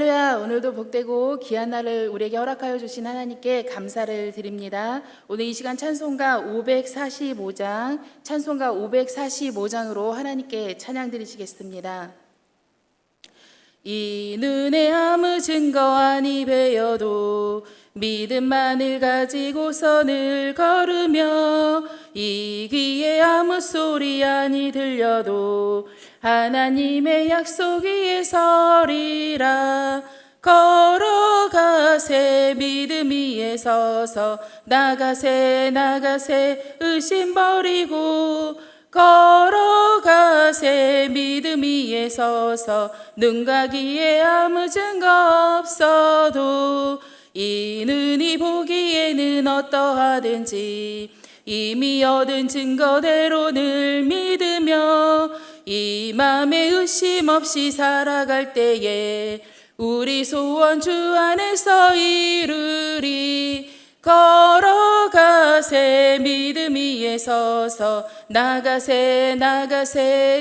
할렐루야. 오늘도 복되고 귀한 날을 우리에게 허락하여 주신 하나님께 감사를 드립니다. 오늘 이 시간 찬송가 545장으로 하나님께 찬양 드리시겠습니다. 이 눈에 아무 증거 아니 배여도 믿음만을 가지고서 늘 걸으며 이 귀에 아무 소리 아니 들려도 하나님의 약속 위에 서리라. 걸어가세 믿음 위에 서서 나가세 의심 버리고 걸어가세 믿음 위에 서서 눈과 귀에 아무 증거 없어도 이 눈이 보기에는 어떠하든지 이미 얻은 증거대로 늘 믿으며 이 맘에 의심 없이 살아갈 때에 우리 소원 주 안에서 이루리. 걸어가세 믿음 위에 서서 나가세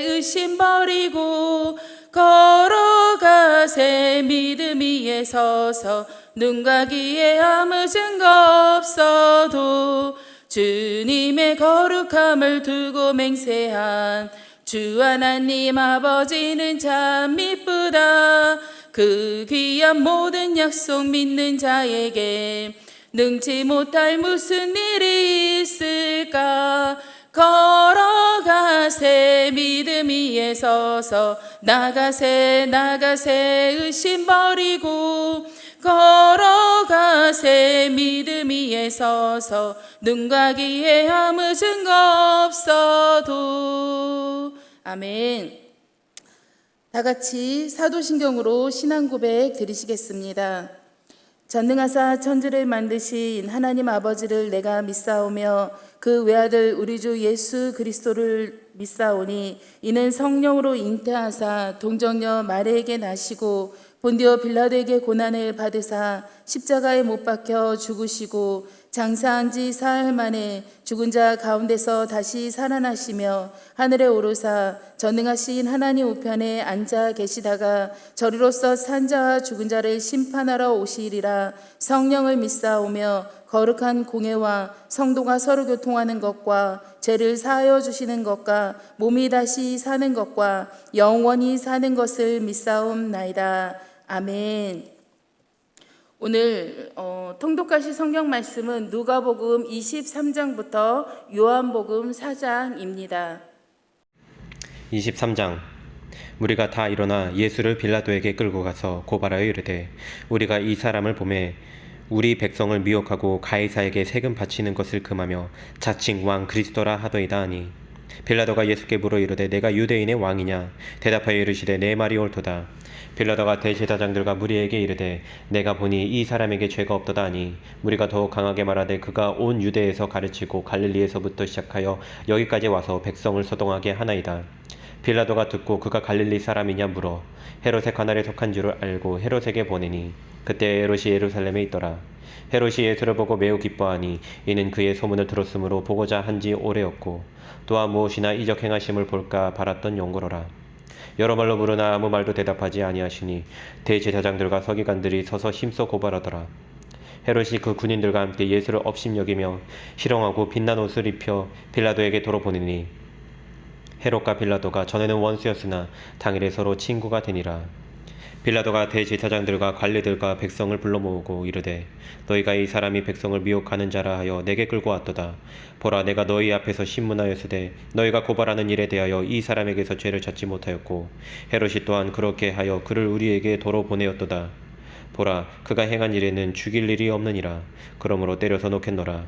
의심 버리고 걸어가세 믿음 위에 서서 눈과 귀에 아무 증거 없어도 주님의 거룩함을 두고 맹세한 주 하나님 아버지는 참 이쁘다. 그 귀한 모든 약속 믿는 자에게 능치 못할 무슨 일이 있을까. 걸어가세 믿음 위에 서서 나가세 의심 버리고 걸어가세 믿음 위에 서서 눈과 귀에 아무 증거 없어도. 아멘. 다 같이 사도신경으로 신앙 고백 드리시겠습니다. 전능하사 천지를 만드신 하나님 아버지를 내가 믿사오며 그 외아들 우리 주 예수 그리스도를 믿사오니 이는 성령으로 잉태하사 동정녀 마리에게 나시고 본디오 빌라도에게 고난을 받으사 십자가에 못 박혀 죽으시고 장사한 지 사흘 만에 죽은 자 가운데서 다시 살아나시며 하늘에 오르사 전능하신 하나님 우편에 앉아 계시다가 저리로서 산 자와 죽은 자를 심판하러 오시리라. 성령을 믿사오며 거룩한 공회와 성도가 서로 교통하는 것과 죄를 사하여 주시는 것과 몸이 다시 사는 것과 영원히 사는 것을 믿사옵나이다. 아멘. 오늘 통독하실 성경 말씀은 누가복음 23장부터 요한복음 4장입니다. 23장. 무리가 다 일어나 예수를 빌라도에게 끌고 가서 고발하여 이르되 우리가 이 사람을 보매 우리 백성을 미혹하고 가이사에게 세금 바치는 것을 금하며 자칭 왕 그리스도라 하더이다 하니 빌라도가 예수께 물어 이르되 내가 유대인의 왕이냐. 대답하여 이르시되 내 말이 옳도다. 빌라도가 대제사장들과 무리에게 이르되 내가 보니 이 사람에게 죄가 없도다 하니 무리가 더욱 강하게 말하되 그가 온 유대에서 가르치고 갈릴리에서부터 시작하여 여기까지 와서 백성을 소동하게 하나이다. 빌라도가 듣고 그가 갈릴리 사람이냐 물어 헤롯의 관할에 속한 줄을 알고 헤롯에게 보내니 그때 헤롯이 예루살렘에 있더라. 헤롯이 예수를 보고 매우 기뻐하니 이는 그의 소문을 들었으므로 보고자 한지 오래였고 또한 무엇이나 이적 행하심을 볼까 바랐던 용고로라. 여러 말로 물으나 아무 말도 대답하지 아니하시니 대제사장들과 서기관들이 서서 힘써 고발하더라. 헤롯이 그 군인들과 함께 예수를 업심여기며 희롱하고 빛난 옷을 입혀 빌라도에게 도로 보내니 헤롯과 빌라도가 전에는 원수였으나 당일에 서로 친구가 되니라. 빌라도가 대제사장들과 관리들과 백성을 불러 모으고 이르되 너희가 이 사람이 백성을 미혹하는 자라 하여 내게 끌고 왔도다. 보라, 내가 너희 앞에서 신문하였으되 너희가 고발하는 일에 대하여 이 사람에게서 죄를 찾지 못하였고 헤롯이 또한 그렇게 하여 그를 우리에게 도로 보내었도다. 보라, 그가 행한 일에는 죽일 일이 없느니라. 그러므로 때려서 놓겠노라.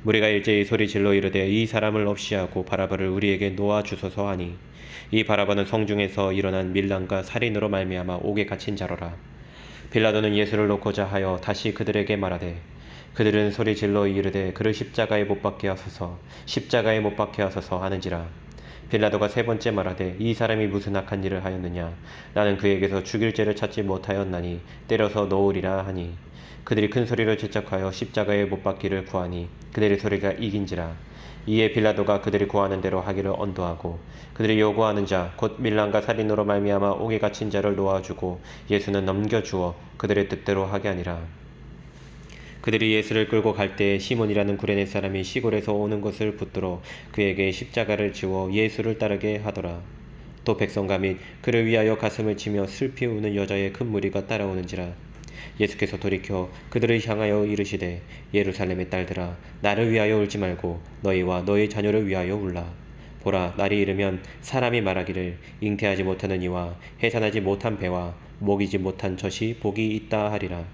무리가 일제히 소리질러 이르되 이 사람을 없이하고 바라바를 우리에게 놓아 주소서 하니 이 바라바는 성중에서 일어난 밀란과 살인으로 말미암아 옥에 갇힌 자로라. 빌라도는 예수를 놓고자 하여 다시 그들에게 말하되 그들은 소리질러 이르되 그를 십자가에 못 박게 하소서 하는지라. 빌라도가 세 번째 말하되 이 사람이 무슨 악한 일을 하였느냐? 나는 그에게서 죽일 죄를 찾지 못하였나니 때려서 넣으리라 하니 그들이 큰 소리로 질책하여 십자가에 못 박기를 구하니 그들의 소리가 이긴지라. 이에 빌라도가 그들이 구하는 대로 하기를 언도하고 그들이 요구하는 자 곧 밀란과 살인으로 말미암아 옥에 갇힌 자를 놓아주고 예수는 넘겨주어 그들의 뜻대로 하게 하니라. 그들이 예수를 끌고 갈 때에 시몬이라는 구레네 사람이 시골에서 오는 것을 붙들어 그에게 십자가를 지워 예수를 따르게 하더라. 또 백성가 및 그를 위하여 가슴을 치며 슬피 우는 여자의 큰 무리가 따라오는지라. 예수께서 돌이켜 그들을 향하여 이르시되 예루살렘의 딸들아 나를 위하여 울지 말고 너희와 너희 자녀를 위하여 울라. 보라 날이 이르면 사람이 말하기를 잉태하지 못하는 이와 해산하지 못한 배와 먹이지 못한 젖이 복이 있다 하리라.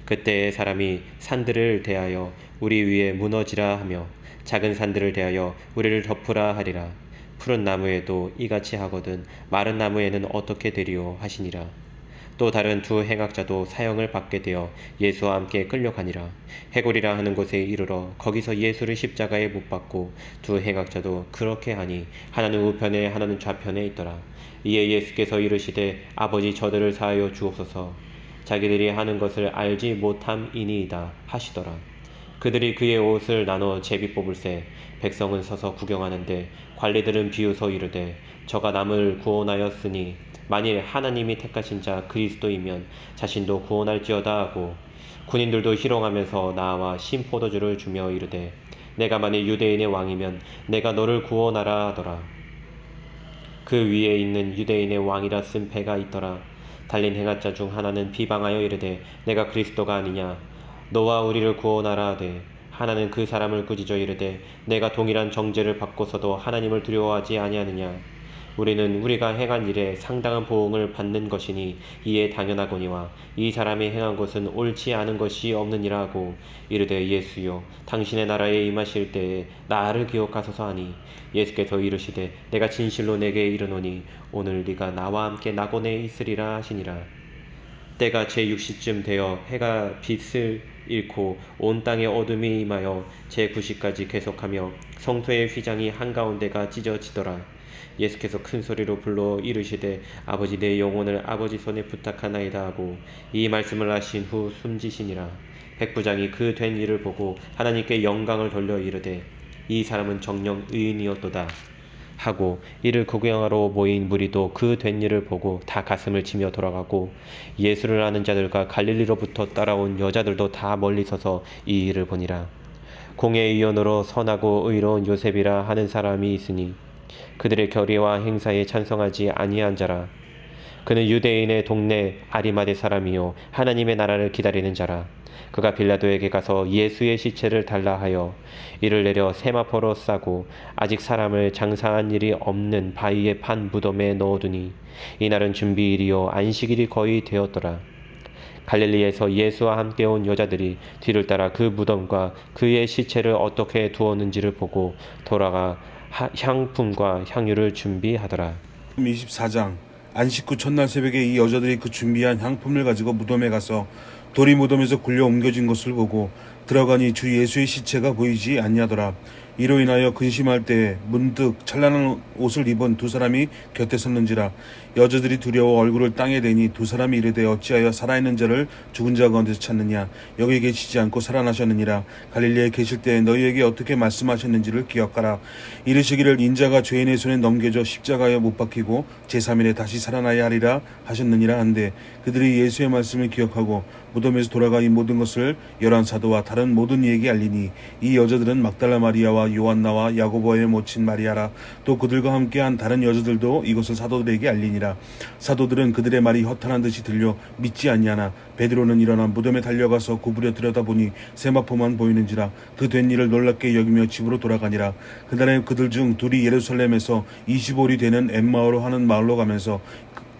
그때에 사람이 산들을 대하여 우리 위에 무너지라 하며 작은 산들을 대하여 우리를 덮으라 하리라. 푸른 나무에도 이같이 하거든 마른 나무에는 어떻게 되리요 하시니라. 또 다른 두 행악자도 사형을 받게 되어 예수와 함께 끌려가니라. 해골이라 하는 곳에 이르러 거기서 예수를 십자가에 못 박고 두 행악자도 그렇게 하니 하나는 우편에 하나는 좌편에 있더라. 이에 예수께서 이르시되 아버지 저들을 사하여 주옵소서 자기들이 하는 것을 알지 못함이니이다 하시더라. 그들이 그의 옷을 나눠 제비 뽑을새 백성은 서서 구경하는데 관리들은 비웃어 이르되 저가 남을 구원하였으니 만일 하나님이 택하신 자 그리스도이면 자신도 구원할지어다 하고 군인들도 희롱하면서 나와 신포도주를 주며 이르되 내가 만일 유대인의 왕이면 내가 너를 구원하라 하더라. 그 위에 있는 유대인의 왕이라 쓴 배가 있더라. 달린 행악자 중 하나는 비방하여 이르되 내가 그리스도가 아니냐 너와 우리를 구원하라 하되 하나는 그 사람을 꾸짖어 이르되 내가 동일한 정죄를 받고서도 하나님을 두려워하지 아니하느냐. 우리는 우리가 행한 일에 상당한 보응을 받는 것이니 이에 당연하거니와 이 사람이 행한 것은 옳지 않은 것이 없느니라 하고 이르되 예수여 당신의 나라에 임하실 때에 나를 기억하소서 하니 예수께서 이르시되 내가 진실로 내게 이르노니 오늘 네가 나와 함께 낙원에 있으리라 하시니라. 때가 제6시쯤 되어 해가 빛을 잃고 온 땅에 어둠이 임하여 제9시까지 계속하며 성소의 휘장이 한가운데가 찢어지더라. 예수께서 큰 소리로 불러 이르시되 아버지 내 영혼을 아버지 손에 부탁하나이다 하고 이 말씀을 하신 후 숨지시니라. 백부장이 그 된 일을 보고 하나님께 영광을 돌려 이르되 이 사람은 정녕 의인이었도다 하고 이를 구경하러 모인 무리도 그 된 일을 보고 다 가슴을 치며 돌아가고 예수를 아는 자들과 갈릴리로부터 따라온 여자들도 다 멀리 서서 이 일을 보니라. 공의 의원으로 선하고 의로운 요셉이라 하는 사람이 있으니 그들의 결의와 행사에 찬성하지 아니한 자라. 그는 유대인의 동네 아리마대 사람이요 하나님의 나라를 기다리는 자라. 그가 빌라도에게 가서 예수의 시체를 달라 하여 이를 내려 세마포로 싸고 아직 사람을 장사한 일이 없는 바위에 판 무덤에 넣어두니 이날은 준비일이요 안식일이 거의 되었더라. 갈릴리에서 예수와 함께 온 여자들이 뒤를 따라 그 무덤과 그의 시체를 어떻게 두었는지를 보고 돌아가 향품과 향유를 준비하더라. 24장 안식 후 첫날 새벽에 이 여자들이 그 준비한 향품을 가지고 무덤에 가서 돌이 무덤에서 굴려 옮겨진 것을 보고 들어가니 주 예수의 시체가 보이지 아니하더라. 이로 인하여 근심할 때에 문득 찬란한 옷을 입은 두 사람이 곁에 섰는지라. 여자들이 두려워 얼굴을 땅에 대니 두 사람이 이르되 어찌하여 살아있는 자를 죽은 자 가운데서 찾느냐. 여기 계시지 않고 살아나셨느니라. 갈릴리에 계실 때 너희에게 어떻게 말씀하셨는지를 기억하라. 이르시기를 인자가 죄인의 손에 넘겨져 십자가에 못 박히고 제3일에 다시 살아나야 하리라 하셨느니라 한데 그들이 예수의 말씀을 기억하고 무덤에서 돌아가 이 모든 것을 열한 사도와 다른 모든 이에게 알리니 이 여자들은 막달라 마리아와 요한나와 야고보의 모친 마리아라. 또 그들과 함께한 다른 여자들도 이것을 사도들에게 알리니라. 사도들은 그들의 말이 허탄한 듯이 들려 믿지 아니하나 베드로는 일어나 무덤에 달려가서 구부려 들여다보니 세마포만 보이는지라. 그 된 일을 놀랍게 여기며 집으로 돌아가니라. 그날에 그들 중 둘이 예루살렘에서 25리 되는 엠마오로 하는 마을로 가면서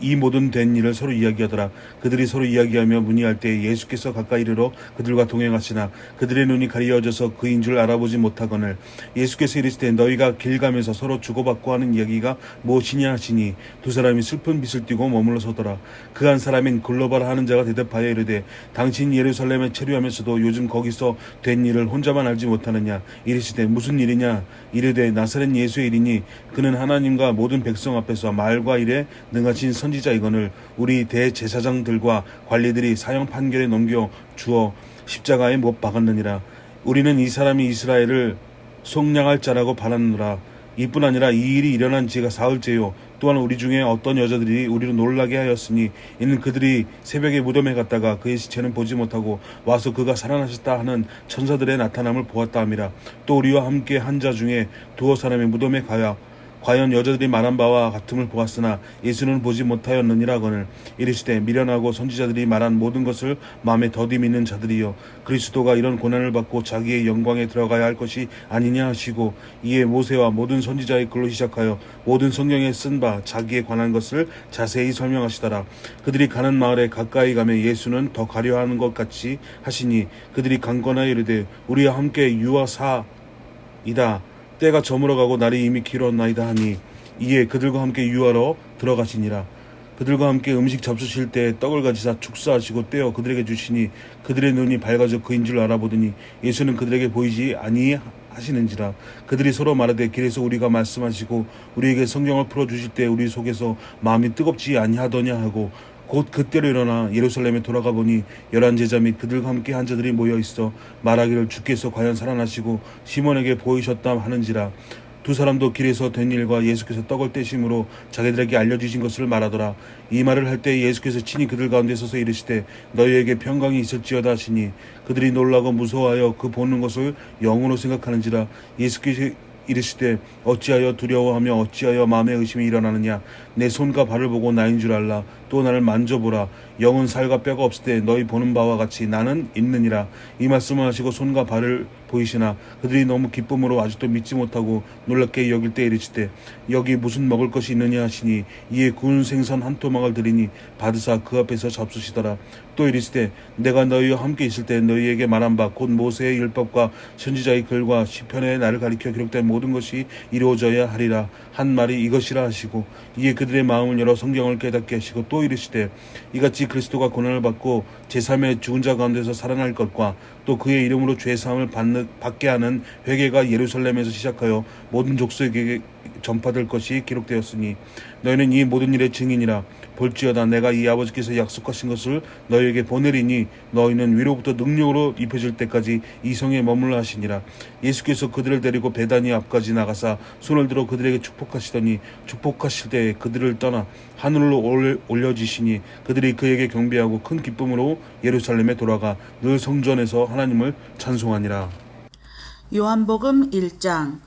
이 모든 된 일을 서로 이야기하더라. 그들이 서로 이야기하며 문의할 때 예수께서 가까이 이르러 그들과 동행하시나 그들의 눈이 가리어져서 그인 줄 알아보지 못하거늘 예수께서 이르시되 너희가 길 가면서 서로 주고받고 하는 이야기가 무엇이냐 하시니 두 사람이 슬픈 빛을 띠고 머물러 서더라. 그 한 사람인 글로벌 하는 자가 대답하여 이르되 당신 예루살렘에 체류하면서도 요즘 거기서 된 일을 혼자만 알지 못하느냐. 이르시되 무슨 일이냐. 이르되 나사렛 예수의 일이니 그는 하나님과 모든 백성 앞에서 말과 일에 능하신 선지자이거늘 우리 대제사장들과 관리들이 사형 판결에 넘겨 주어 십자가에 못 박았느니라. 우리는 이 사람이 이스라엘을 속량할 자라고 바라느라. 이뿐 아니라 이 일이 일어난 지가 사흘째요. 또한 우리 중에 어떤 여자들이 우리를 놀라게 하였으니 이는 그들이 새벽에 무덤에 갔다가 그의 시체는 보지 못하고 와서 그가 살아나셨다 하는 천사들의 나타남을 보았다 함이라. 또 우리와 함께 한 자 중에 두어 사람이 무덤에 가야 과연 여자들이 말한 바와 같음을 보았으나 예수는 보지 못하였느니라거늘 이르시되 미련하고 선지자들이 말한 모든 것을 마음에 더디 믿는 자들이여 그리스도가 이런 고난을 받고 자기의 영광에 들어가야 할 것이 아니냐 하시고 이에 모세와 모든 선지자의 글로 시작하여 모든 성경에 쓴 바 자기에 관한 것을 자세히 설명하시더라. 그들이 가는 마을에 가까이 가며 예수는 더 가려하는 것 같이 하시니 그들이 강건하여 이르되 우리와 함께 유하사이다. 때가 저물어가고 날이 이미 길었나이다 하니 이에 그들과 함께 유하러 들어가시니라. 그들과 함께 음식 잡수실 때 떡을 가지사 축사하시고 떼어 그들에게 주시니 그들의 눈이 밝아져 그인 줄 알아보더니 예수는 그들에게 보이지 아니하시는지라. 그들이 서로 말하되 길에서 우리가 말씀하시고 우리에게 성경을 풀어주실 때 우리 속에서 마음이 뜨겁지 아니하더냐 하고 곧 그때로 일어나 예루살렘에 돌아가 보니 11 제자 및 그들과 함께 한 자들이 모여 있어 말하기를 주께서 과연 살아나시고 시몬에게 보이셨다 하는지라. 두 사람도 길에서 된 일과 예수께서 떡을 떼심으로 자기들에게 알려주신 것을 말하더라. 이 말을 할 때 예수께서 친히 그들 가운데 서서 이르시되 너희에게 평강이 있을지어다 하시니 그들이 놀라고 무서워하여 그 보는 것을 영으로 생각하는지라. 예수께서 이르시되 어찌하여 두려워하며 어찌하여 마음에 의심이 일어나느냐. 내 손과 발을 보고 나인 줄 알라. 또 나를 만져보라. 영은 살과 뼈가 없을 때 너희 보는 바와 같이 나는 있느니라. 이 말씀을 하시고 손과 발을 보이시나 그들이 너무 기쁨으로 아직도 믿지 못하고 놀랍게 여길 때 이르시되 여기 무슨 먹을 것이 있느냐 하시니 이에 구운 생선 한 토막을 드리니 받으사 그 앞에서 잡수시더라. 또 이르시되 내가 너희와 함께 있을 때 너희에게 말한 바 곧 모세의 율법과 선지자의 글과 시편에 나를 가리켜 기록된 모든 것이 이루어져야 하리라 한 말이 이것이라 하시고 이에 그들의 마음을 열어 성경을 깨닫게 하시고 또 이르시되 이같이 그리스도가 고난을 받고 제3의 죽은 자 가운데서 살아날 것과 또 그의 이름으로 죄사함을 받게 하는 회개가 예루살렘에서 시작하여 모든 족속에게 전파될 것이 기록되었으니 너희는 이 모든 일의 증인이라. 볼지어다 내가 이 아버지께서 약속하신 것을 너희에게 보내리니 너희는 위로부터 능력으로 입혀질 때까지 이 성에 머물러 하시니라. 예수께서 그들을 데리고 베다니 앞까지 나가사 손을 들어 그들에게 축복하시더니 축복하실 때 그들을 떠나 하늘로 올려지시니 그들이 그에게 경배하고 큰 기쁨으로 예루살렘에 돌아가 늘 성전에서 하나님을 찬송하니라. 요한복음 1장.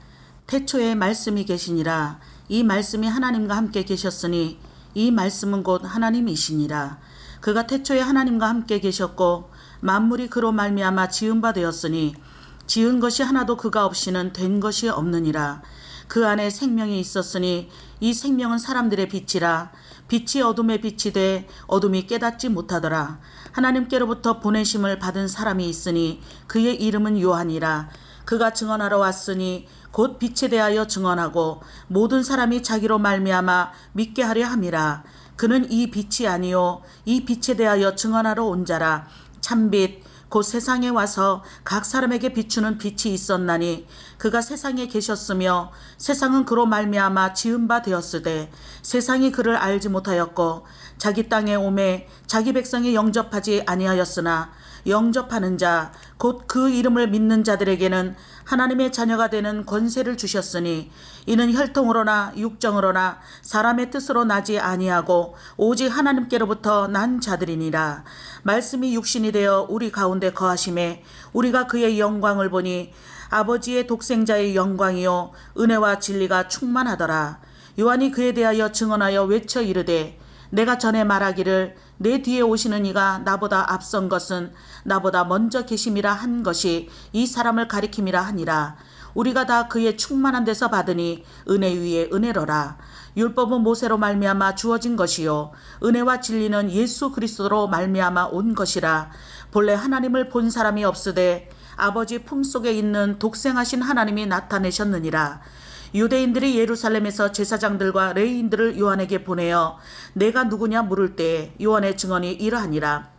태초에 말씀이 계시니라. 이 말씀이 하나님과 함께 계셨으니 이 말씀은 곧 하나님이시니라. 그가 태초에 하나님과 함께 계셨고 만물이 그로 말미암아 지은 바 되었으니 지은 것이 하나도 그가 없이는 된 것이 없느니라. 그 안에 생명이 있었으니 이 생명은 사람들의 빛이라. 빛이 어둠에 빛이 돼 어둠이 깨닫지 못하더라. 하나님께로부터 보내심을 받은 사람이 있으니 그의 이름은 요한이라. 그가 증언하러 왔으니 곧 빛에 대하여 증언하고 모든 사람이 자기로 말미암아 믿게 하려 함이라. 그는 이 빛이 아니요 이 빛에 대하여 증언하러 온 자라. 참빛 곧 세상에 와서 각 사람에게 비추는 빛이 있었나니 그가 세상에 계셨으며 세상은 그로 말미암아 지은 바 되었으되 세상이 그를 알지 못하였고 자기 땅에 오매 자기 백성이 영접하지 아니하였으나 영접하는 자 곧 그 이름을 믿는 자들에게는 하나님의 자녀가 되는 권세를 주셨으니 이는 혈통으로나 육정으로나 사람의 뜻으로 나지 아니하고 오직 하나님께로부터 난 자들이니라. 말씀이 육신이 되어 우리 가운데 거하심에 우리가 그의 영광을 보니 아버지의 독생자의 영광이요 은혜와 진리가 충만하더라. 요한이 그에 대하여 증언하여 외쳐 이르되 내가 전에 말하기를 내 뒤에 오시는 이가 나보다 앞선 것은 나보다 먼저 계심이라 한 것이 이 사람을 가리킴이라 하니라. 우리가 다 그의 충만한 데서 받으니 은혜 위에 은혜로라. 율법은 모세로 말미암아 주어진 것이요 은혜와 진리는 예수 그리스도로 말미암아 온 것이라. 본래 하나님을 본 사람이 없으되 아버지 품속에 있는 독생하신 하나님이 나타내셨느니라. 유대인들이 예루살렘에서 제사장들과 레위인들을 요한에게 보내어 내가 누구냐 물을 때에 요한의 증언이 이러하니라.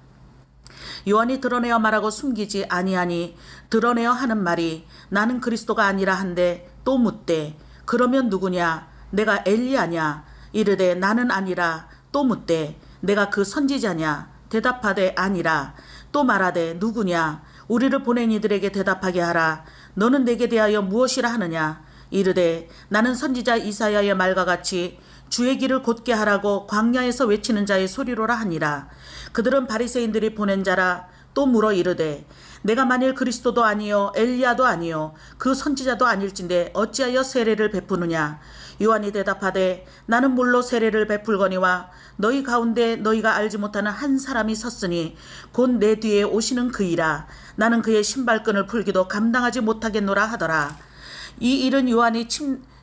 요한이 드러내어 말하고 숨기지 아니하니 드러내어 하는 말이 나는 그리스도가 아니라 한데 또 묻되 그러면 누구냐 내가 엘리야냐 이르되 나는 아니라 또 묻되 내가 그 선지자냐 대답하되 아니라 또 말하되 누구냐 우리를 보낸 이들에게 대답하게 하라. 너는 내게 대하여 무엇이라 하느냐 이르되 나는 선지자 이사야의 말과 같이 주의 길을 곧게 하라고 광야에서 외치는 자의 소리로라 하니라. 그들은 바리새인들이 보낸 자라. 또 물어 이르되 내가 만일 그리스도도 아니요 엘리야도 아니요 그 선지자도 아닐진데 어찌하여 세례를 베푸느냐. 요한이 대답하되 나는 물로 세례를 베풀거니와 너희 가운데 너희가 알지 못하는 한 사람이 섰으니 곧 내 뒤에 오시는 그이라. 나는 그의 신발끈을 풀기도 감당하지 못하겠노라 하더라. 이 일은 요한이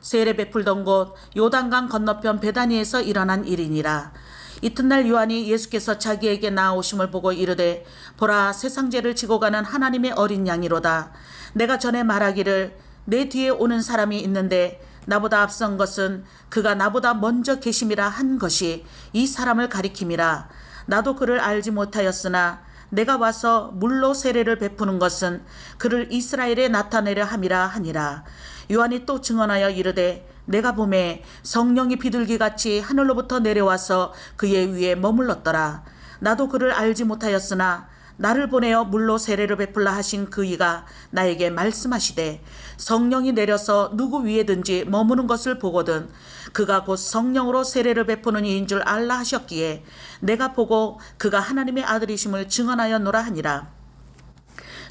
세례 베풀던 곳 요단강 건너편 베다니에서 일어난 일이니라. 이튿날 요한이 예수께서 자기에게 나아오심을 보고 이르되 보라 세상 죄를 지고 가는 하나님의 어린 양이로다. 내가 전에 말하기를 내 뒤에 오는 사람이 있는데 나보다 앞선 것은 그가 나보다 먼저 계심이라 한 것이 이 사람을 가리킴이라. 나도 그를 알지 못하였으나 내가 와서 물로 세례를 베푸는 것은 그를 이스라엘에 나타내려 함이라 하니라. 요한이 또 증언하여 이르되 내가 보매 성령이 비둘기같이 하늘로부터 내려와서 그의 위에 머물렀더라. 나도 그를 알지 못하였으나 나를 보내어 물로 세례를 베풀라 하신 그이가 나에게 말씀하시되 성령이 내려서 누구 위에든지 머무는 것을 보거든 그가 곧 성령으로 세례를 베푸는 이인 줄 알라 하셨기에 내가 보고 그가 하나님의 아들이심을 증언하였노라 하니라.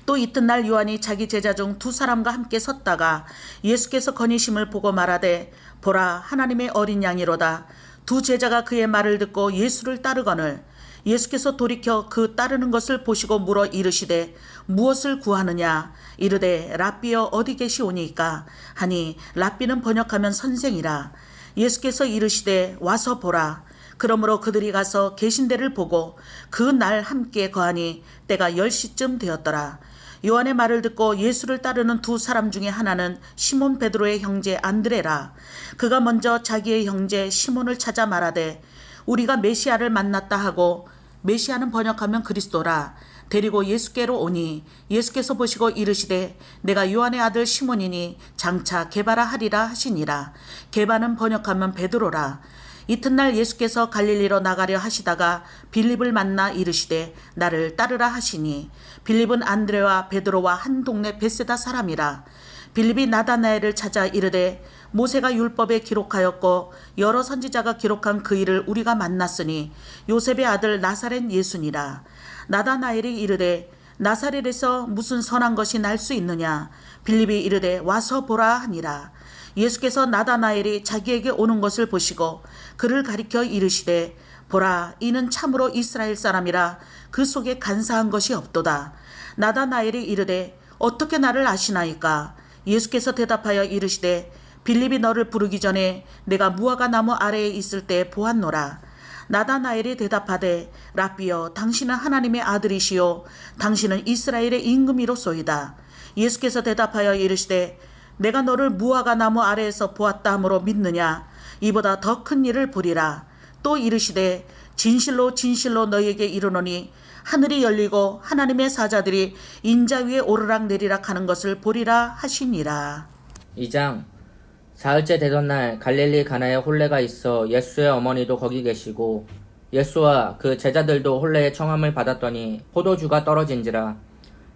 또 이튿날 요한이 자기 제자 중 두 사람과 함께 섰다가 예수께서 거니심을 보고 말하되 보라 하나님의 어린 양이로다. 두 제자가 그의 말을 듣고 예수를 따르거늘 예수께서 돌이켜 그 따르는 것을 보시고 물어 이르시되 무엇을 구하느냐 이르되 랍비여 어디 계시오니까 하니 랍비는 번역하면 선생이라. 예수께서 이르시되 와서 보라. 그러므로 그들이 가서 계신 데를 보고 그 날 함께 거하니 때가 10시쯤 되었더라. 요한의 말을 듣고 예수를 따르는 두 사람 중에 하나는 시몬 베드로의 형제 안드레라. 그가 먼저 자기의 형제 시몬을 찾아 말하되 우리가 메시아를 만났다 하고 메시아는 번역하면 그리스도라. 데리고 예수께로 오니 예수께서 보시고 이르시되 내가 요한의 아들 시몬이니 장차 게바라 하리라 하시니라. 게바는 번역하면 베드로라. 이튿날 예수께서 갈릴리로 나가려 하시다가 빌립을 만나 이르시되 나를 따르라 하시니 빌립은 안드레와 베드로와 한 동네 베세다 사람이라. 빌립이 나다나엘을 찾아 이르되 모세가 율법에 기록하였고 여러 선지자가 기록한 그 일을 우리가 만났으니 요셉의 아들 나사렛 예수니라. 나다나엘이 이르되 나사렛에서 무슨 선한 것이 날 수 있느냐. 빌립이 이르되 와서 보라 하니라. 예수께서 나다나엘이 자기에게 오는 것을 보시고 그를 가리켜 이르시되 보라 이는 참으로 이스라엘 사람이라 그 속에 간사한 것이 없도다. 나다나엘이 이르되 어떻게 나를 아시나이까. 예수께서 대답하여 이르시되 빌립이 너를 부르기 전에 내가 무화과 나무 아래에 있을 때 보았노라. 나다나엘이 대답하되 랍비여 당신은 하나님의 아들이시요 당신은 이스라엘의 임금이로소이다. 예수께서 대답하여 이르시되 내가 너를 무화과 나무 아래에서 보았다 함으로 믿느냐. 이보다 더 큰 일을 보리라. 또 이르시되 진실로 진실로 너희에게 이르노니 하늘이 열리고 하나님의 사자들이 인자 위에 오르락 내리락 하는 것을 보리라 하시니라. 2장. 사흘째 되던 날 갈릴리 가나에 혼례가 있어 예수의 어머니도 거기 계시고 예수와 그 제자들도 혼례의 청함을 받았더니 포도주가 떨어진지라.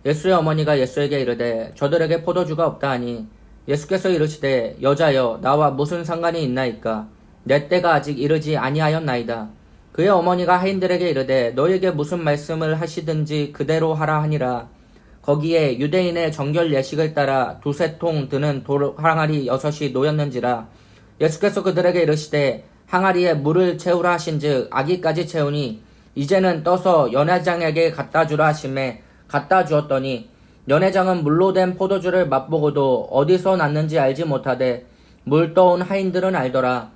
예수의 어머니가 예수에게 이르되 저들에게 포도주가 없다 하니 예수께서 이르시되 여자여 나와 무슨 상관이 있나이까. 내 때가 아직 이르지 아니하였나이다. 그의 어머니가 하인들에게 이르되 너에게 무슨 말씀을 하시든지 그대로 하라 하니라. 거기에 유대인의 정결 예식을 따라 2-3통 드는 돌 항아리 6이 놓였는지라. 예수께서 그들에게 이르시되 항아리에 물을 채우라 하신즉 아기까지 채우니 이제는 떠서 연회장에게 갖다 주라 하시매 갖다 주었더니 연회장은 물로 된 포도주를 맛보고도 어디서 났는지 알지 못하되 물 떠온 하인들은 알더라.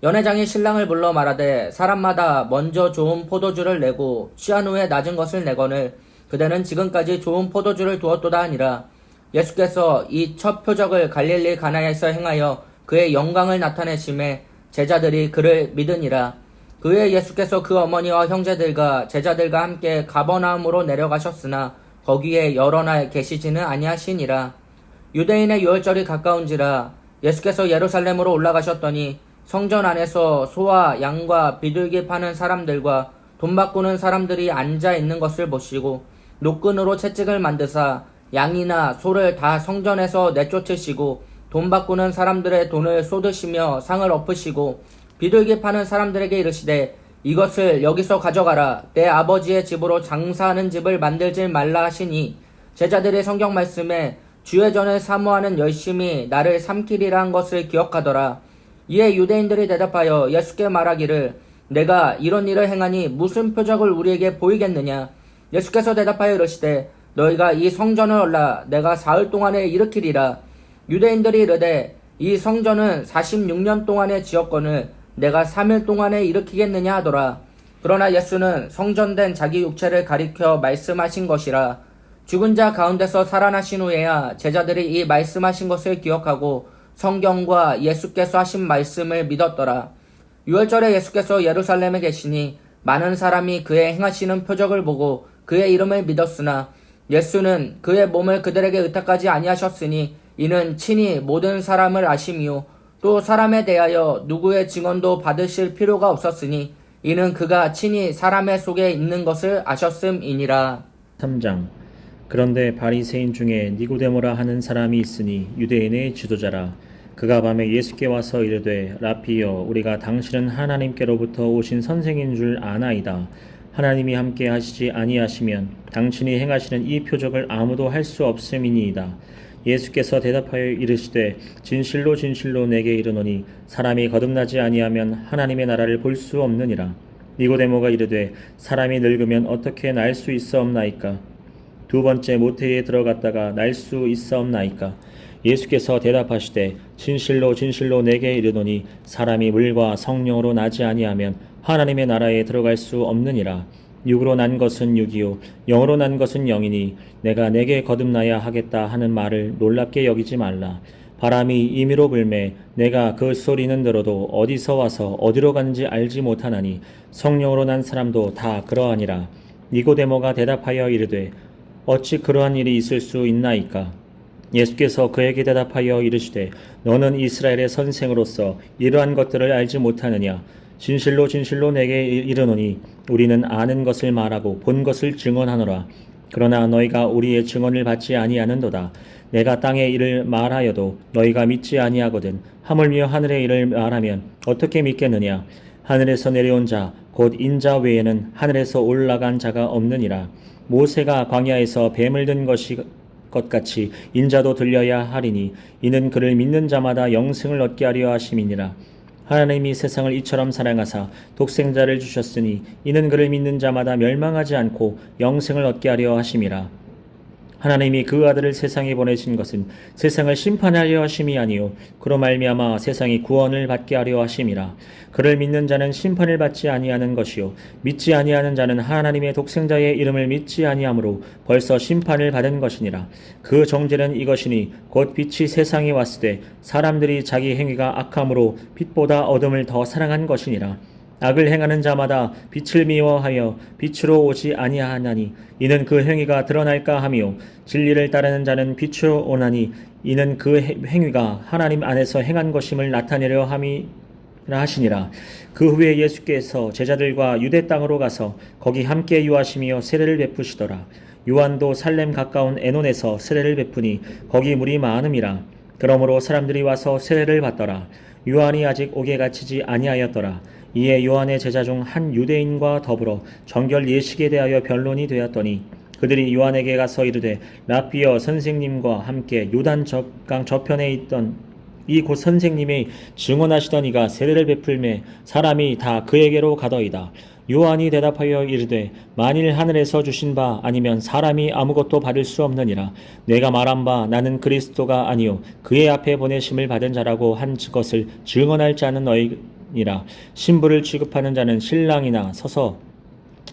연회장이 신랑을 불러 말하되 사람마다 먼저 좋은 포도주를 내고 취한 후에 낮은 것을 내거늘 그대는 지금까지 좋은 포도주를 두었도다 하니라. 예수께서 이 첫 표적을 갈릴리 가나에서 행하여 그의 영광을 나타내심에 제자들이 그를 믿으니라. 그에 예수께서 그 어머니와 형제들과 제자들과 함께 가버나움으로 내려가셨으나 거기에 여러 날 계시지는 아니하시니라. 유대인의 유월절이 가까운지라 예수께서 예루살렘으로 올라가셨더니 성전 안에서 소와 양과 비둘기 파는 사람들과 돈 바꾸는 사람들이 앉아 있는 것을 보시고 노끈으로 채찍을 만드사 양이나 소를 다 성전에서 내쫓으시고 돈 바꾸는 사람들의 돈을 쏟으시며 상을 엎으시고 비둘기 파는 사람들에게 이르시되 이것을 여기서 가져가라. 내 아버지의 집으로 장사하는 집을 만들지 말라 하시니 제자들의 성경 말씀에 주의 전을 사모하는 열심히 나를 삼키리라 한 것을 기억하더라. 이에 유대인들이 대답하여 예수께 말하기를 내가 이런 일을 행하니 무슨 표적을 우리에게 보이겠느냐. 예수께서 대답하여 이르시되 너희가 이 성전을 올라 내가 사흘 동안에 일으키리라. 유대인들이 이르되 이 성전은 46년 동안에 지었거늘 내가 3일 동안에 일으키겠느냐 하더라. 그러나 예수는 성전된 자기 육체를 가리켜 말씀하신 것이라. 죽은 자 가운데서 살아나신 후에야 제자들이 이 말씀하신 것을 기억하고 성경과 예수께서 하신 말씀을 믿었더라. 유월절에 예수께서 예루살렘에 계시니 많은 사람이 그의 행하시는 표적을 보고 그의 이름을 믿었으나 예수는 그의 몸을 그들에게 의탁하지 아니하셨으니 이는 친히 모든 사람을 아심이요 또 사람에 대하여 누구의 증언도 받으실 필요가 없었으니 이는 그가 친히 사람의 속에 있는 것을 아셨음이니라. 3장. 그런데 바리새인 중에 니고데모라 하는 사람이 있으니 유대인의 지도자라. 그가 밤에 예수께 와서 이르되 라피여 우리가 당신은 하나님께로부터 오신 선생인 줄 아나이다. 하나님이 함께 하시지 아니하시면 당신이 행하시는 이 표적을 아무도 할 수 없음이니이다. 예수께서 대답하여 이르시되 진실로 진실로 내게 이르노니 사람이 거듭나지 아니하면 하나님의 나라를 볼 수 없느니라. 니고데모가 이르되 사람이 늙으면 어떻게 날 수 있사옵나이까? 두 번째 모태에 들어갔다가 날 수 있사옵나이까? 예수께서 대답하시되 진실로 진실로 내게 이르노니 사람이 물과 성령으로 나지 아니하면 하나님의 나라에 들어갈 수 없느니라. 육으로 난 것은 육이요 영으로 난 것은 영이니 내가 내게 거듭나야 하겠다 하는 말을 놀랍게 여기지 말라. 바람이 임의로 불매 내가 그 소리는 들어도 어디서 와서 어디로 가는지 알지 못하나니 성령으로 난 사람도 다 그러하니라. 니고데모가 대답하여 이르되 어찌 그러한 일이 있을 수 있나이까? 예수께서 그에게 대답하여 이르시되 너는 이스라엘의 선생으로서 이러한 것들을 알지 못하느냐? 진실로 진실로 내게 이르노니 우리는 아는 것을 말하고 본 것을 증언하노라. 그러나 너희가 우리의 증언을 받지 아니하는도다. 내가 땅의 일을 말하여도 너희가 믿지 아니하거든. 하물며 하늘의 일을 말하면 어떻게 믿겠느냐? 하늘에서 내려온 자 곧 인자 외에는 하늘에서 올라간 자가 없느니라. 모세가 광야에서 뱀을 든 것 같이 인자도 들려야 하리니 이는 그를 믿는 자마다 영생을 얻게 하려 하심이니라. 하나님이 세상을 이처럼 사랑하사 독생자를 주셨으니 이는 그를 믿는 자마다 멸망하지 않고 영생을 얻게 하려 하심이라. 하나님이 그 아들을 세상에 보내신 것은 세상을 심판하려 하심이 아니요 그로 말미암아 세상이 구원을 받게 하려 하심이라. 그를 믿는 자는 심판을 받지 아니하는 것이요 믿지 아니하는 자는 하나님의 독생자의 이름을 믿지 아니하므로 벌써 심판을 받은 것이니라. 그 정죄는 이것이니 곧 빛이 세상에 왔을 때 사람들이 자기 행위가 악함으로 빛보다 어둠을 더 사랑한 것이니라. 악을 행하는 자마다 빛을 미워하여 빛으로 오지 아니하나니 이는 그 행위가 드러날까 하며 진리를 따르는 자는 빛으로 오나니 이는 그 행위가 하나님 안에서 행한 것임을 나타내려 함이라 하시니라. 그 후에 예수께서 제자들과 유대 땅으로 가서 거기 함께 유하시며 세례를 베푸시더라. 요한도 살렘 가까운 에논에서 세례를 베푸니 거기 물이 많음이라. 그러므로 사람들이 와서 세례를 받더라. 요한이 아직 옥에 갇히지 아니하였더라. 이에 요한의 제자 중 한 유대인과 더불어 정결 예식에 대하여 변론이 되었더니 그들이 요한에게 가서 이르되 라피어 선생님과 함께 요단강 저편에 있던 이 곧 선생님의 증언하시던 이가 세례를 베풀매 사람이 다 그에게로 가더이다. 요한이 대답하여 이르되 만일 하늘에서 주신 바 아니면 사람이 아무것도 받을 수 없느니라. 내가 말한 바 나는 그리스도가 아니요 그의 앞에 보내심을 받은 자라고 한 것을 증언할 자는 하느니라. 신부를 취급하는 자는 신랑이나 서서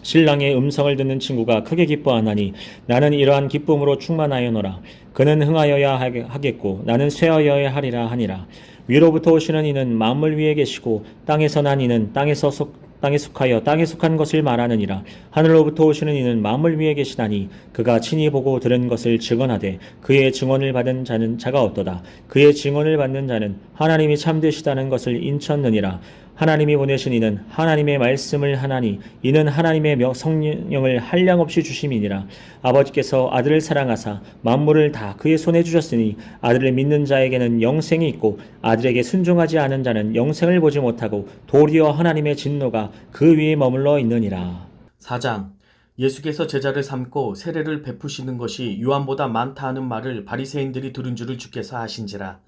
신랑의 음성을 듣는 친구가 크게 기뻐하나니 나는 이러한 기쁨으로 충만하여노라. 그는 흥하여야 하겠고 나는 쇠하여야 하리라 하니라. 위로부터 오시는 이는 만물 위에 계시고 땅에서 난 이는 땅에 속하여 땅에 속한 것을 말하느니라. 하늘로부터 오시는 이는 만물 위에 계시나니 그가 친히 보고 들은 것을 증언하되 그의 증언을 받은 자는 자가 없도다. 그의 증언을 받는 자는 하나님이 참되시다는 것을 인쳤느니라. 하나님이 보내신 이는 하나님의 말씀을 하나니 이는 하나님의 성령을 한량없이 주심이니라. 아버지께서 아들을 사랑하사 만물을 다 그의 손에 주셨으니 아들을 믿는 자에게는 영생이 있고 아들에게 순종하지 않은 자는 영생을 보지 못하고 도리어 하나님의 진노가 그 위에 머물러 있느니라. 4장. 예수께서 제자를 삼고 세례를 베푸시는 것이 요한보다 많다 하는 말을 바리새인들이 들은 줄을 주께서 아신지라.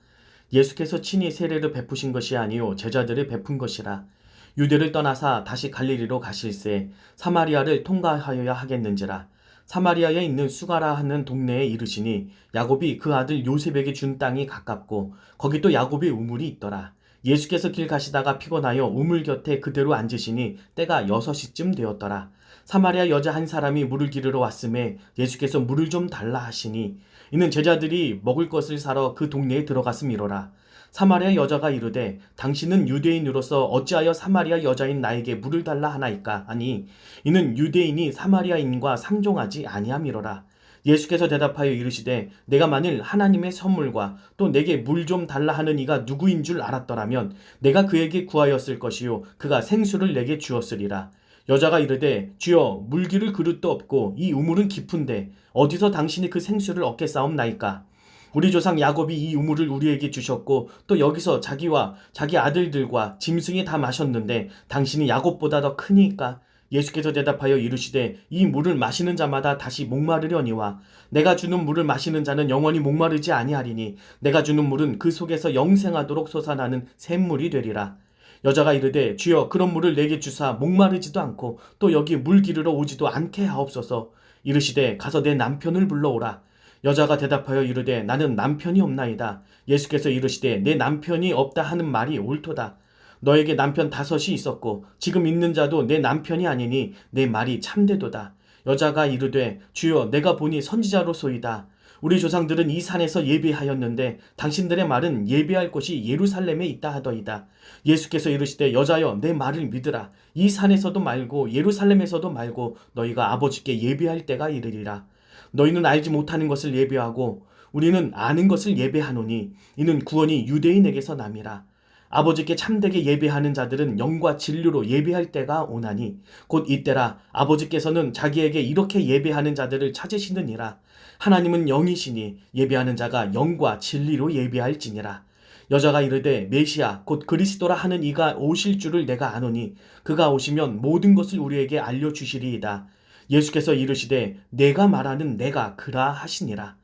예수께서 친히 세례를 베푸신 것이 아니요 제자들이 베푼 것이라. 유대를 떠나사 다시 갈릴리로 가실새 사마리아를 통과하여야 하겠는지라. 사마리아에 있는 수가라 하는 동네에 이르시니 야곱이 그 아들 요셉에게 준 땅이 가깝고 거기 또 야곱의 우물이 있더라. 예수께서 길 가시다가 피곤하여 우물 곁에 그대로 앉으시니 때가 6시쯤 되었더라. 사마리아 여자 한 사람이 물을 기르러 왔음에 예수께서 물을 좀 달라 하시니 이는 제자들이 먹을 것을 사러 그 동네에 들어갔음이로라. 사마리아 여자가 이르되 당신은 유대인으로서 어찌하여 사마리아 여자인 나에게 물을 달라 하나이까 하니 이는 유대인이 사마리아인과 상종하지 아니함이로라. 예수께서 대답하여 이르시되 내가 만일 하나님의 선물과 또 내게 물 좀 달라 하는 이가 누구인 줄 알았더라면 내가 그에게 구하였을 것이요 그가 생수를 내게 주었으리라. 여자가 이르되 주여 물 기를 그릇도 없고 이 우물은 깊은데 어디서 당신이 그 생수를 얻겠사옵나이까. 우리 조상 야곱이 이 우물을 우리에게 주셨고 또 여기서 자기와 자기 아들들과 짐승이 다 마셨는데 당신이 야곱보다 더 크니까. 예수께서 대답하여 이르시되 이 물을 마시는 자마다 다시 목마르려니와 내가 주는 물을 마시는 자는 영원히 목마르지 아니하리니 내가 주는 물은 그 속에서 영생하도록 솟아나는 샘물이 되리라. 여자가 이르되 주여 그런 물을 내게 주사 목마르지도 않고 또 여기 물 기르러 오지도 않게 하옵소서. 이르시되 가서 내 남편을 불러오라. 여자가 대답하여 이르되 나는 남편이 없나이다. 예수께서 이르시되 내 남편이 없다 하는 말이 옳도다. 너에게 남편 5이 있었고 지금 있는 자도 내 남편이 아니니 내 말이 참되도다. 여자가 이르되 주여 내가 보니 선지자로소이다. 우리 조상들은 이 산에서 예배하였는데 당신들의 말은 예배할 곳이 예루살렘에 있다 하더이다. 예수께서 이르시되 여자여 내 말을 믿으라. 이 산에서도 말고 예루살렘에서도 말고 너희가 아버지께 예배할 때가 이르리라. 너희는 알지 못하는 것을 예배하고 우리는 아는 것을 예배하노니 이는 구원이 유대인에게서 남이라. 아버지께 참되게 예배하는 자들은 영과 진리로 예배할 때가 오나니 곧 이때라. 아버지께서는 자기에게 이렇게 예배하는 자들을 찾으시느니라. 하나님은 영이시니 예배하는 자가 영과 진리로 예배할지니라. 여자가 이르되 메시아 곧 그리스도라 하는 이가 오실 줄을 내가 아노니 그가 오시면 모든 것을 우리에게 알려주시리이다. 예수께서 이르시되 내가 말하는 내가 그라 하시니라.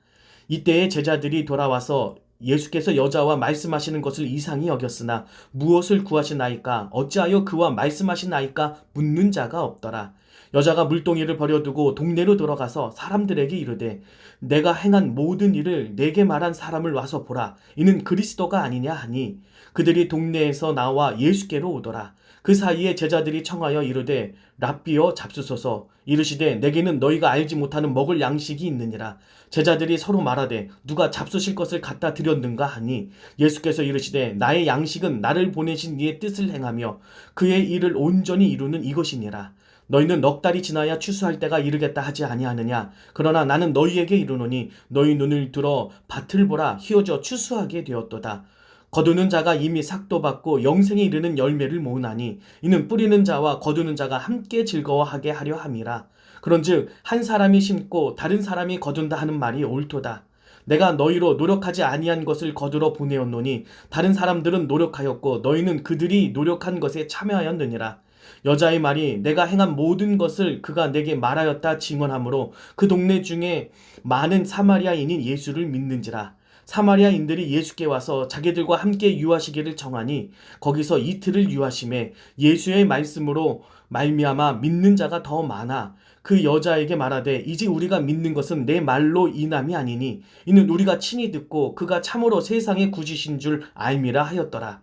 이때에 제자들이 돌아와서 예수께서 여자와 말씀하시는 것을 이상히 여겼으나 무엇을 구하시나이까 어찌하여 그와 말씀하시나이까 묻는 자가 없더라. 여자가 물동이를 버려두고 동네로 들어가서 사람들에게 이르되 내가 행한 모든 일을 내게 말한 사람을 와서 보라. 이는 그리스도가 아니냐 하니 그들이 동네에서 나와 예수께로 오더라. 그 사이에 제자들이 청하여 이르되 랍비여 잡수소서. 이르시되 내게는 너희가 알지 못하는 먹을 양식이 있느니라. 제자들이 서로 말하되 누가 잡수실 것을 갖다 드렸는가 하니 예수께서 이르시되 나의 양식은 나를 보내신 이의 뜻을 행하며 그의 일을 온전히 이루는 이것이니라. 너희는 넉 달이 지나야 추수할 때가 이르겠다 하지 아니하느냐. 그러나 나는 너희에게 이르노니 너희 눈을 들어 밭을 보라. 희어져 추수하게 되었도다. 거두는 자가 이미 삭도 받고 영생에 이르는 열매를 모으나니 이는 뿌리는 자와 거두는 자가 함께 즐거워하게 하려 함이라. 그런즉 한 사람이 심고 다른 사람이 거둔다 하는 말이 옳도다. 내가 너희로 노력하지 아니한 것을 거두러 보내었노니 다른 사람들은 노력하였고 너희는 그들이 노력한 것에 참여하였느니라. 여자의 말이 내가 행한 모든 것을 그가 내게 말하였다 증언하므로 그 동네 중에 많은 사마리아인이 예수를 믿는지라. 사마리아인들이 예수께 와서 자기들과 함께 유하시기를 청하니 거기서 이틀을 유하심에 예수의 말씀으로 말미암아 믿는 자가 더 많아 그 여자에게 말하되 이제 우리가 믿는 것은 내 말로 인함이 아니니 이는 우리가 친히 듣고 그가 참으로 세상의 구주신 줄 알미라 하였더라.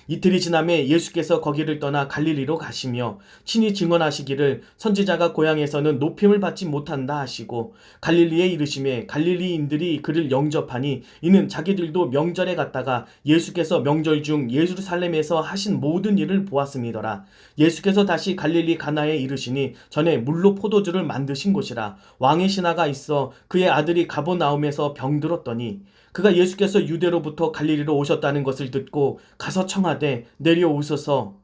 이틀이 지남에 예수께서 거기를 떠나 갈릴리로 가시며 친히 증언하시기를 선지자가 고향에서는 높임을 받지 못한다 하시고 갈릴리에 이르심에 갈릴리인들이 그를 영접하니 이는 자기들도 명절에 갔다가 예수께서 명절 중 예루살렘에서 하신 모든 일을 보았음이더라. 예수께서 다시 갈릴리 가나에 이르시니 전에 물로 포도주를 만드신 곳이라. 왕의 신하가 있어 그의 아들이 가버나움에서 병들었더니 그가 예수께서 유대로부터 갈릴리로 오셨다는 것을 듣고 가서 청하되 내려오소서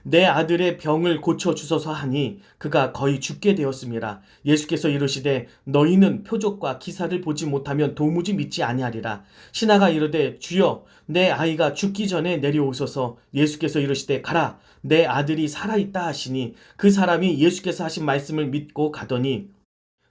내 아들의 병을 고쳐주소서 하니 그가 거의 죽게 되었음이라. 예수께서 이르시되 너희는 표적과 기사를 보지 못하면 도무지 믿지 아니하리라. 신하가 이르되 주여 내 아이가 죽기 전에 내려오소서. 예수께서 이르시되 가라 내 아들이 살아있다 하시니 그 사람이 예수께서 하신 말씀을 믿고 가더니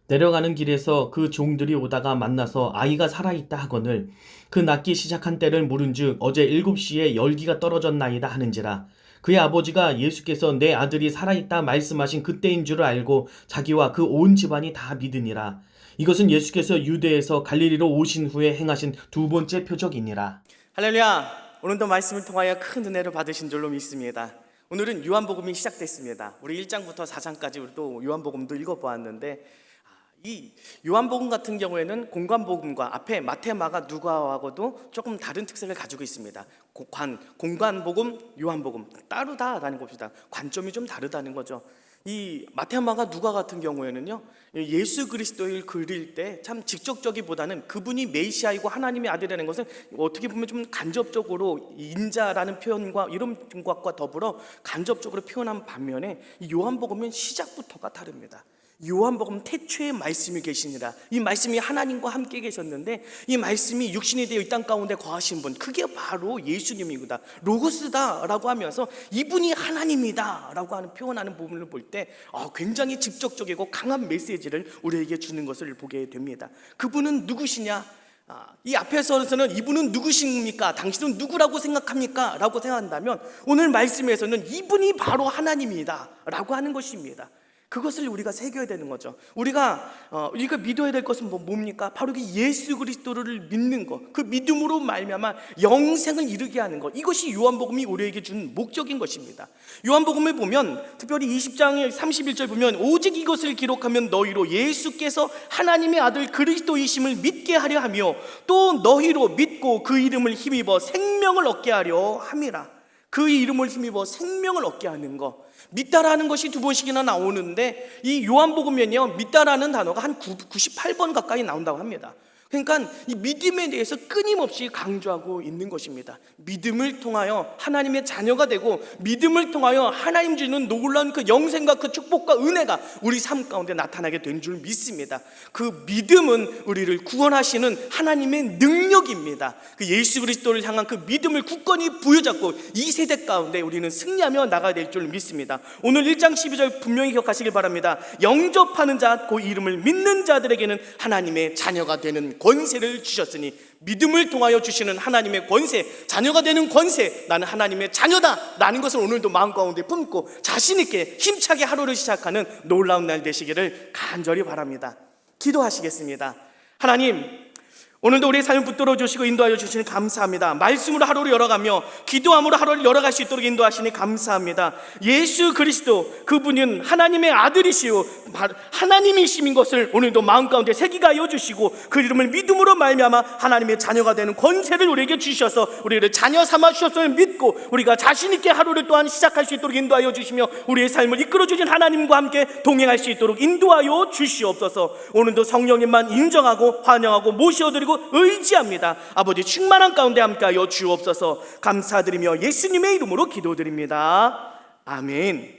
내려가는 길에서 그 종들이 오다가 만나서 아이가 살아있다 하거늘 그 낫기 시작한 때를 물은즉 어제 7시에 열기가 떨어졌나이다 하는지라. 그의 아버지가 예수께서 내 아들이 살아있다 말씀하신 그때인 줄을 알고 자기와 그 온 집안이 다 믿으니라. 이것은 예수께서 유대에서 갈릴리로 오신 후에 행하신 두 번째 표적이니라. 할렐루야. 오늘도 말씀을 통하여 큰 은혜를 받으신 줄로 믿습니다. 오늘은 요한복음이 시작됐습니다. 우리 1장부터 4장까지 우리 또 요한복음도 읽어보았는데 이 요한복음 같은 경우에는 공관복음과 앞에 마태, 마가, 누가하고도 조금 다른 특색을 가지고 있습니다. 공관복음, 요한복음 따르다라는 것입니다. 관점이 좀 다르다는 거죠. 이 마태, 마가, 누가 같은 경우에는요 예수 그리스도를 그릴 때 참 직접적이보다는 그분이 메시아이고 하나님의 아들이라는 것을 어떻게 보면 좀 간접적으로 인자라는 표현과 이런 것과 더불어 간접적으로 표현한 반면에 이 요한복음은 시작부터가 다릅니다. 요한복음 태초에 말씀이 계시니라. 이 말씀이 하나님과 함께 계셨는데 이 말씀이 육신이 되어 이 땅 가운데 거하신 분, 그게 바로 예수님이구나, 로고스다라고 하면서 이분이 하나님이다라고 하는 표현하는 부분을 볼 때 굉장히 직접적이고 강한 메시지를 우리에게 주는 것을 보게 됩니다. 그분은 누구시냐? 이 앞에서는 이분은 누구십니까? 당신은 누구라고 생각합니까? 라고 생각한다면 오늘 말씀에서는 이분이 바로 하나님이다 라고 하는 것입니다. 그것을 우리가 새겨야 되는 거죠. 우리가 믿어야 될 것은 뭡니까? 바로 그 예수 그리스도를 믿는 것, 그 믿음으로 말미암아 영생을 이루게 하는 것, 이것이 요한복음이 우리에게 준 목적인 것입니다. 요한복음을 보면 특별히 20장 31절 보면 오직 이것을 기록하면 너희로 예수께서 하나님의 아들 그리스도이심을 믿게 하려 하며 또 너희로 믿고 그 이름을 힘입어 생명을 얻게 하려 함이라. 그 이름을 힘입어 생명을 얻게 하는 것, 믿다라는 것이 두 번씩이나 나오는데 이 요한복음에는요 믿다라는 단어가 한 98번 가까이 나온다고 합니다. 그러니까 이 믿음에 대해서 끊임없이 강조하고 있는 것입니다. 믿음을 통하여 하나님의 자녀가 되고 믿음을 통하여 하나님 주는 놀라운 그 영생과 그 축복과 은혜가 우리 삶 가운데 나타나게 된 줄 믿습니다. 그 믿음은 우리를 구원하시는 하나님의 능력입니다. 그 예수 그리스도를 향한 그 믿음을 굳건히 부여잡고 이 세대 가운데 우리는 승리하며 나가야 될 줄 믿습니다. 오늘 1장 12절 분명히 기억하시길 바랍니다. 영접하는 자, 그 이름을 믿는 자들에게는 하나님의 자녀가 되는 권세를 주셨으니, 믿음을 통하여 주시는 하나님의 권세, 자녀가 되는 권세, 나는 하나님의 자녀다 라는 것을 오늘도 마음 가운데 품고 자신 있게 힘차게 하루를 시작하는 놀라운 날 되시기를 간절히 바랍니다. 기도하시겠습니다. 하나님, 오늘도 우리의 삶을 붙들어 주시고 인도하여 주시니 감사합니다. 말씀으로 하루를 열어가며 기도함으로 하루를 열어갈 수 있도록 인도하시니 감사합니다. 예수 그리스도, 그분은 하나님의 아들이시오 하나님이심인 것을 오늘도 마음 가운데 새기게 하여 주시고 그 이름을 믿음으로 말미암아 하나님의 자녀가 되는 권세를 우리에게 주셔서 우리를 자녀 삼아 주셨음을 믿고 우리가 자신 있게 하루를 또한 시작할 수 있도록 인도하여 주시며 우리의 삶을 이끌어 주신 하나님과 함께 동행할 수 있도록 인도하여 주시옵소서. 오늘도 성령님만 인정하고 환영하고 모셔드리고 의지합니다. 아버지 충만한 가운데 함께하여 주옵소서. 감사드리며 예수님의 이름으로 기도드립니다. 아멘.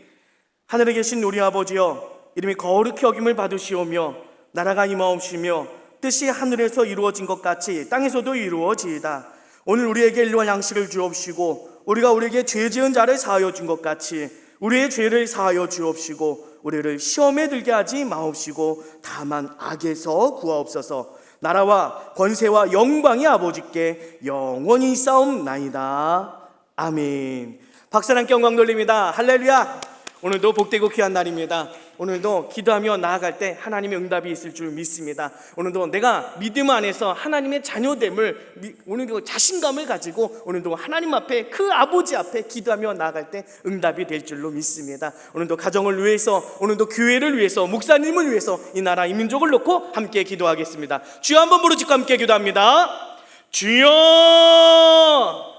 하늘에 계신 우리 아버지여, 이름이 거룩히 여김을 받으시오며 나라가 임하옵시며 뜻이 하늘에서 이루어진 것 같이 땅에서도 이루어지이다. 오늘 우리에게 일용할 양식을 주옵시고 우리가 우리에게 죄 지은 자를 사하여 준 것 같이 우리의 죄를 사하여 주옵시고 우리를 시험에 들게 하지 마옵시고 다만 악에서 구하옵소서. 나라와 권세와 영광이 아버지께 영원히 있사옵나이다. 아멘. 박수 함께 영광 돌립니다. 할렐루야. 오늘도 복되고 귀한 날입니다. 오늘도 기도하며 나아갈 때 하나님의 응답이 있을 줄 믿습니다. 오늘도 내가 믿음 안에서 하나님의 자녀됨을 오늘도 자신감을 가지고 오늘도 하나님 앞에 그 아버지 앞에 기도하며 나아갈 때 응답이 될 줄로 믿습니다. 오늘도 가정을 위해서, 오늘도 교회를 위해서, 목사님을 위해서 이 나라 이 민족을 놓고 함께 기도하겠습니다. 주여 한번 부르짖고 함께 기도합니다. 주여